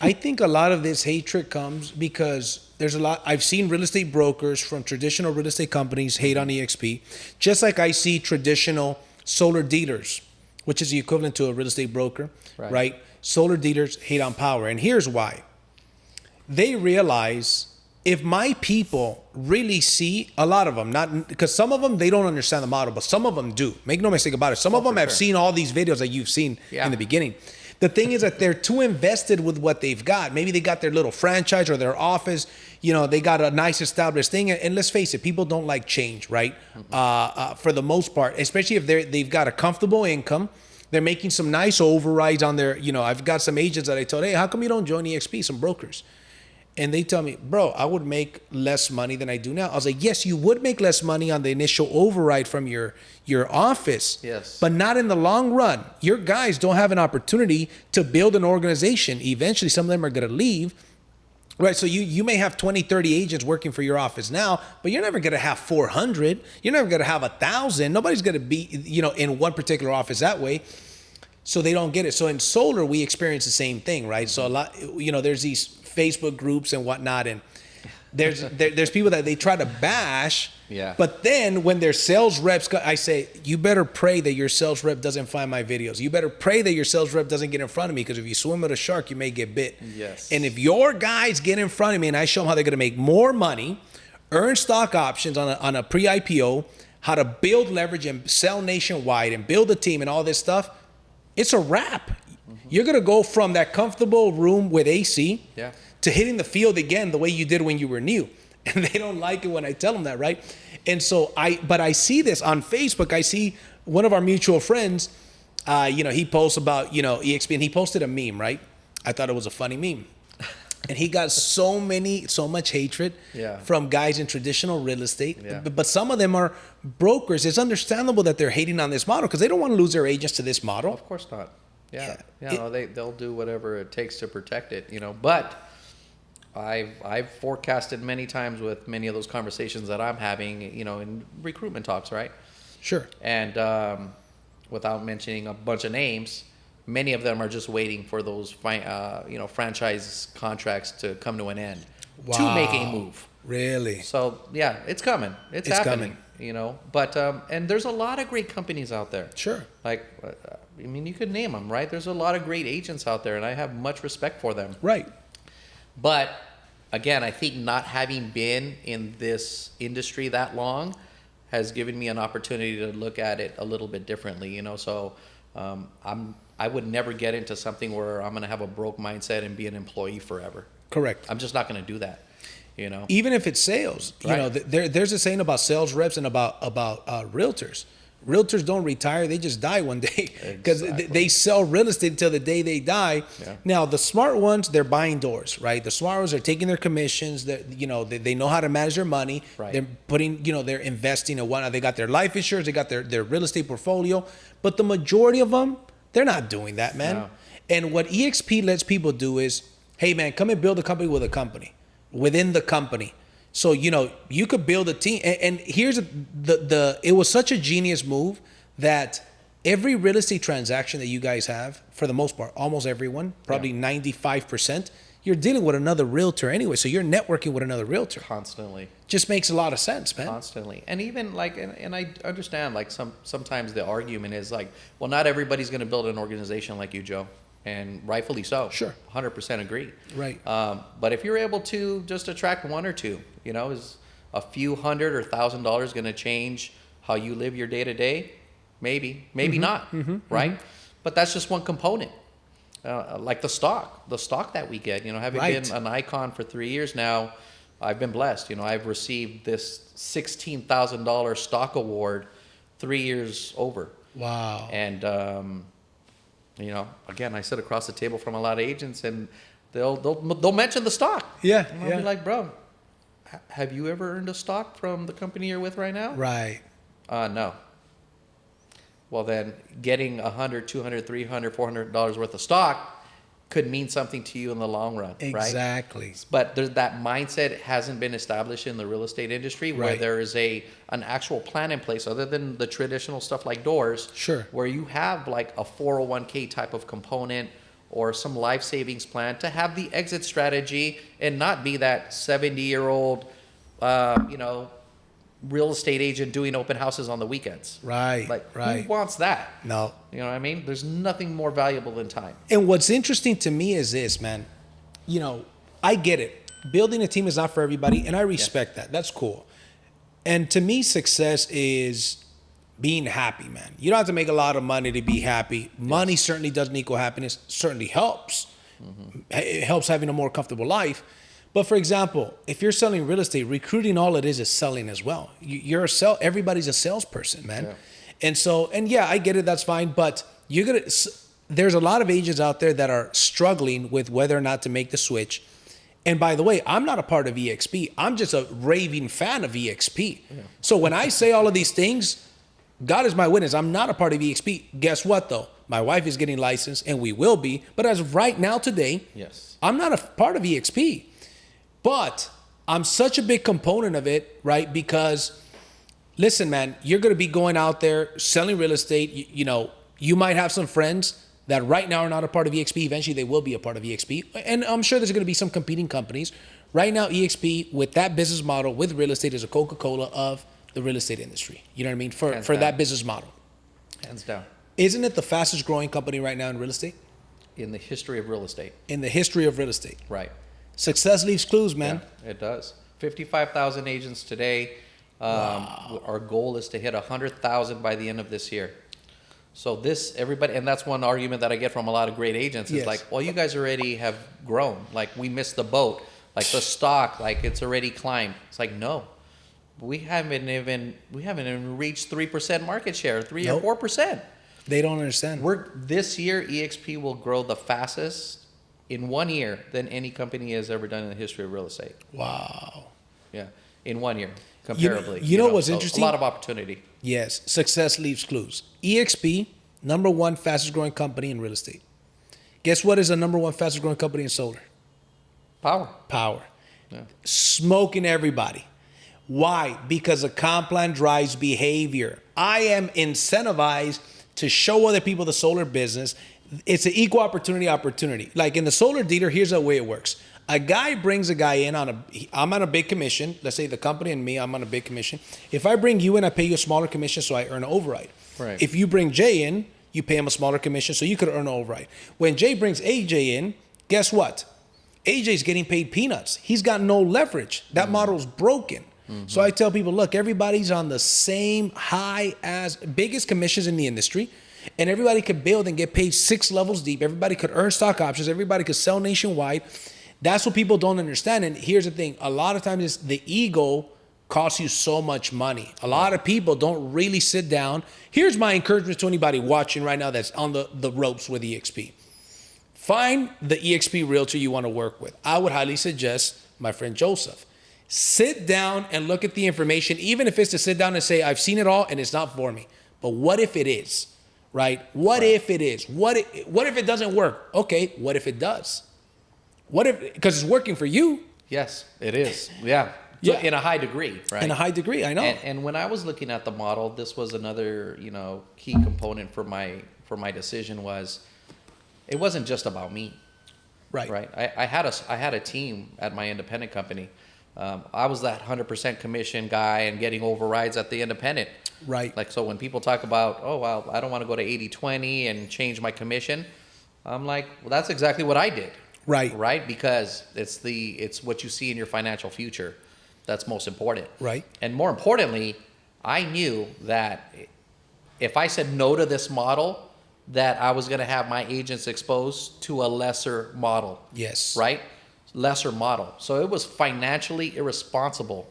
I think a lot of this hatred comes because there's a lot. I've seen real estate brokers from traditional real estate companies hate on eXp, just like I see traditional solar dealers, which is the equivalent to a real estate broker, right? Solar dealers hate on Powur. And here's why. They realize if my people really see, a lot of them, not because some of them, they don't understand the model, but some of them do. Make no mistake about it. Some of them have seen all these videos that you've seen in the beginning. The thing is that they're too invested with what they've got. Maybe they got their little franchise or their office. You know, they got a nice established thing. And let's face it, people don't like change, right? For the most part, especially if they've got a comfortable income. They're making some nice overrides on their, you know, I've got some agents that I told, hey, how come you don't join eXp? Some brokers. And they tell me, bro, I would make less money than I do now. I was like, yes, you would make less money on the initial override from your office. Yes. But not in the long run. Your guys don't have an opportunity to build an organization. Eventually, some of them are going to leave. Right, so you may have 20, 30 agents working for your office now, but you're never going to have 400. You're never going to have 1,000. Nobody's going to be, you know, in one particular office that way. So they don't get it. So in solar, we experience the same thing, right? So a lot, you know, there's these Facebook groups and whatnot, and there's people that they try to bash. Yeah. But then when their sales reps, I say, you better pray that your sales rep doesn't find my videos. You better pray that your sales rep doesn't get in front of me, because if you swim with a shark, you may get bit. Yes. And if your guys get in front of me and I show them how they're going to make more money, earn stock options on a pre-IPO, how to build leverage and sell nationwide and build a team and all this stuff, it's a wrap. You're going to go from that comfortable room with AC to hitting the field again the way you did when you were new. And they don't like it when I tell them that, right? And so I see this on Facebook. I see one of our mutual friends, you know, he posts about, you know, eXp, and he posted a meme, right? I thought it was a funny meme. And he got so much hatred from guys in traditional real estate. But some of them are brokers. It's understandable that they're hating on this model because they don't want to lose their agents to this model. Of course not. They'll do whatever it takes to protect it, you know. But I've forecasted many times with many of those conversations that I'm having, you know, in recruitment talks, right? Sure. And without mentioning a bunch of names, many of them are just waiting for those, you know, franchise contracts to come to an end to make a move. Really? So yeah, it's coming. It's happening. You know, but and there's a lot of great companies out there. Sure. Like, I mean, you could name them, right? There's a lot of great agents out there, and I have much respect for them. Right. But again, I think not having been in this industry that long has given me an opportunity to look at it a little bit differently. You know, so I would never get into something where I'm going to have a broke mindset and be an employee forever. Correct. I'm just not going to do that. You know, even if it's sales, you know, there's a saying about sales reps and about realtors. Realtors don't retire; they just die one day because they sell real estate until the day they die. Yeah. Now, the smart ones, they're buying doors, right? The smart ones are taking their commissions. That, you know, they know how to manage their money. Right. They're putting, you know, they're investing in whatnot. They got their life insurance. They got their real estate portfolio. But the majority of them, they're not doing that, man. No. And what eXp lets people do is, hey, man, come and build a company with a company. Within the company. So, you know, you could build a team. And here's it was such a genius move that every real estate transaction that you guys have, for the most part, almost everyone, probably 95%, you're dealing with another realtor anyway. So you're networking with another realtor. Constantly. Just makes a lot of sense, man. Constantly. And even like, and I understand, like sometimes the argument is like, well, not everybody's going to build an organization like you, Joe. And rightfully so. Sure. 100% agree. Right. But if you're able to just attract one or two, you know, is a few $100 or $1,000 going to change how you live your day to day? Maybe not. Right. But that's just one component. Like the stock that we get, you know, having been an icon for 3 years now, I've been blessed. You know, I've received this $16,000 stock award 3 years over. Wow. And, you know, again, I sit across the table from a lot of agents, and they'll mention the stock. Yeah, and I'll be like, bro, have you ever earned a stock from the company you're with right now? Right. No. Well, then getting $100, $200, $300, $400 worth of stock could mean something to you in the long run, right? Exactly. But that mindset hasn't been established in the real estate industry where there is an actual plan in place other than the traditional stuff like doors. Sure. Where you have like a 401k type of component or some life savings plan to have the exit strategy and not be that 70-year-old, real estate agent doing open houses on the weekends. Right. Who wants that? No. You know what I mean? There's nothing more valuable than time. And what's interesting to me is this, man. I get it. Building a team is not for everybody, and I respect that. That's cool. And to me, success is being happy, man. You don't have to make a lot of money to be happy. Money certainly doesn't equal happiness. Certainly helps. It helps having a more comfortable life. But for example, if you're selling real estate, recruiting, all it is selling as well. Everybody's a salesperson, man. Yeah. And yeah, I get it. That's fine. But there's a lot of agents out there that are struggling with whether or not to make the switch. And by the way, I'm not a part of eXp. I'm just a raving fan of eXp. Yeah. So when I say all of these things, God is my witness. I'm not a part of eXp. Guess what, though? My wife is getting licensed, and we will be. But as of right now, today, yes, I'm not a part of eXp. But I'm such a big component of it, right? Because, listen, man, you're going to be going out there selling real estate. You might have some friends that right now are not a part of eXp. Eventually, they will be a part of eXp. And I'm sure there's going to be some competing companies. Right now, eXp, with that business model, with real estate, is a Coca-Cola of the real estate industry. You know what I mean? For that business model. Hands down. Isn't it the fastest growing company right now in real estate? In the history of real estate. In the history of real estate. Right. Success leaves clues, man. Yeah, it does. 55,000 agents today. Wow. Our goal is to hit 100,000 by the end of this year. So everybody, and that's one argument that I get from a lot of great agents. Is like, well, you guys already have grown. Like, we missed the boat. Like, the stock, like, it's already climbed. It's like, no, we haven't even reached 3% market share, 3 or 4%. They don't understand. This year, eXp will grow the fastest in 1 year than any company has ever done in the history of real estate. Wow. Yeah, in 1 year, comparably. You know what's interesting? A lot of opportunity. Yes, success leaves clues. eXp, number one fastest growing company in real estate. Guess what is the number one fastest growing company in solar? Powur. Yeah. Smoking everybody. Why? Because a comp plan drives behavior. I am incentivized to show other people the solar business. It's an equal opportunity. Like in the solar dealer, here's the way it works. A guy brings a guy in I'm on a big commission. Let's say the company and me, I'm on a big commission. If I bring you in, I pay you a smaller commission so I earn an override. Right. If you bring Jay in, you pay him a smaller commission so you could earn an override. When Jay brings AJ in, guess what? AJ's getting paid peanuts. He's got no leverage. That model's broken. Mm-hmm. So I tell people, look, everybody's on the same biggest commissions in the industry. And everybody could build and get paid 6 levels deep. Everybody could earn stock options. Everybody could sell nationwide. That's what people don't understand. And here's the thing. A lot of times the ego costs you so much money. A lot of people don't really sit down. Here's my encouragement to anybody watching right now that's on the ropes with eXp. Find the eXp Realtor you want to work with. I would highly suggest my friend Joseph. Sit down and look at the information, even if it's to sit down and say, I've seen it all and it's not for me. But what if it is? Right? What if it is? What if it doesn't work? Okay, what if it does? Because it's working for you. Yes, it is. Yeah. So in a high degree, right? In a high degree, I know. And when I was looking at the model, this was another, key component for my decision was it wasn't just about me. Right. Right. I had a team at my independent company. I was that 100% commission guy and getting overrides at the independent. Right. Like, so when people talk about, oh, well, I don't want to go to 80-20 and change my commission, I'm like, well, that's exactly what I did. Right. Right. Because it's what you see in your financial future that's most important. Right. And more importantly, I knew that if I said no to this model, that I was going to have my agents exposed to a lesser model. Yes. Right? Lesser model. So it was financially irresponsible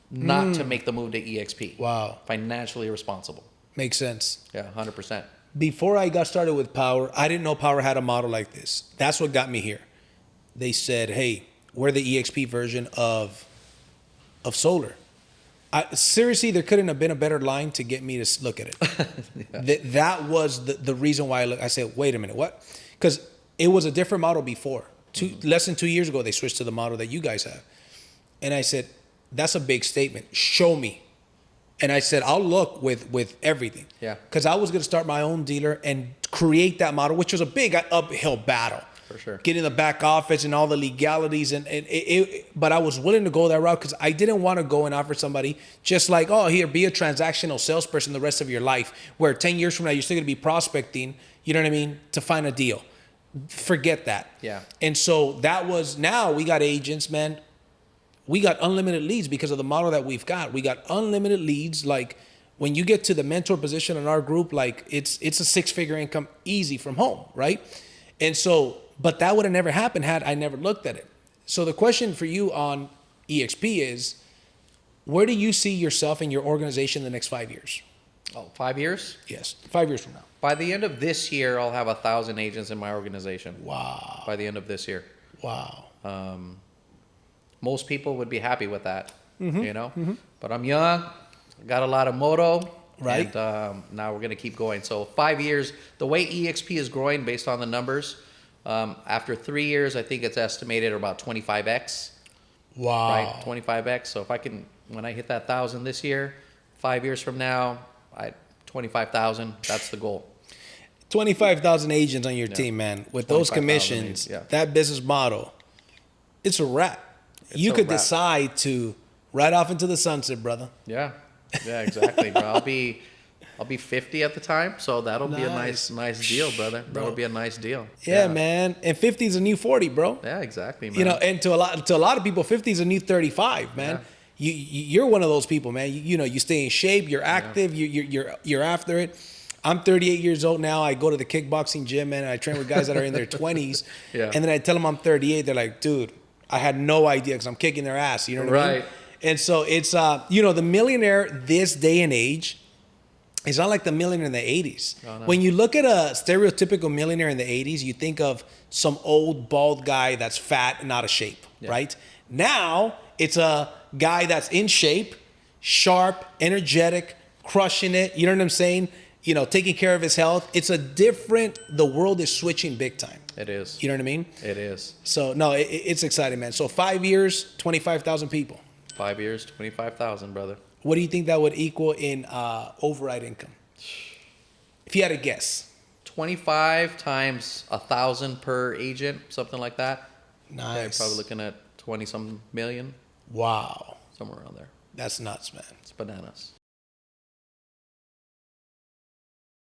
not to make the move to eXp. Wow. Financially irresponsible. Makes sense. Yeah, 100%. Before I got started with Powur, I didn't know Powur had a model like this. That's what got me here. They said, hey, we're the eXp version of solar. Seriously, there couldn't have been a better line to get me to look at it. That was the reason why I said, wait a minute, what? Because it was a different model before. Less than 2 years ago, they switched to the model that you guys have. And I said, that's a big statement. Show me. And I said, I'll look with everything. Yeah. Because I was going to start my own dealer and create that model, which was a big uphill battle. For sure. Getting the back office and all the legalities, but I was willing to go that route because I didn't want to go and offer somebody just like, oh, here, be a transactional salesperson the rest of your life, where 10 years from now you're still going to be prospecting, you know what I mean, to find a deal. Forget that. Yeah. And so that was, now we got agents, man. We got unlimited leads because of the model that we've got. We got unlimited leads. Like when you get to the mentor position in our group, like it's a 6-figure income easy from home, right? And so, but that would have never happened had I never looked at it. So the question for you on eXp is, where do you see yourself and your organization in the next 5 years? Oh, 5 years? Yes, 5 years from now. By the end of this year, I'll have 1,000 agents in my organization. Wow. By the end of this year. Wow. Most people would be happy with that, you know? But I'm young, got a lot of moto. Right. And now we're going to keep going. So 5 years, the way eXp is growing based on the numbers, after 3 years, I think it's estimated about 25x. Wow. Right? 25x. So if I can, when I hit that 1,000 this year, 5 years from now, 25,000, that's the goal. 25,000 agents on your team, man. With those 25,000 commissions, yeah. that business model, it's a wrap. You could decide to ride off into the sunset, brother. Yeah. Yeah, exactly, bro. I'll be 50 at the time, so that'll be a nice deal, brother. That'll be a nice deal. Yeah, man. And 50 is a new 40, bro. Yeah, exactly, man. You know, and to a lot of people, 50 is a new 35, man. Yeah. You're one of those people, man. You know, you stay in shape, you're active, you're after it. I'm 38 years old now. I go to the kickboxing gym, man, and I train with guys that are in their 20s. Yeah. And then I tell them I'm 38. They're like, dude, I had no idea because I'm kicking their ass. You know what I mean? Right. And so it's, you know, the millionaire this day and age is not like the millionaire in the 80s. Oh, no. When you look at a stereotypical millionaire in the 80s, you think of some old bald guy that's fat and out of shape, right? Now it's a guy that's in shape, sharp, energetic, crushing it. You know what I'm saying? You know, taking care of his health. It's a different, the world is switching big time. It is. You know what I mean? It is. So, no, it's exciting, man. So 5 years, 25,000 people. 5 years, 25,000, brother. What do you think that would equal in override income? If you had a guess. 25 times 1,000 per agent, something like that. Nice. Okay, probably looking at 20-some million, Wow. somewhere around there. That's nuts, man. It's bananas.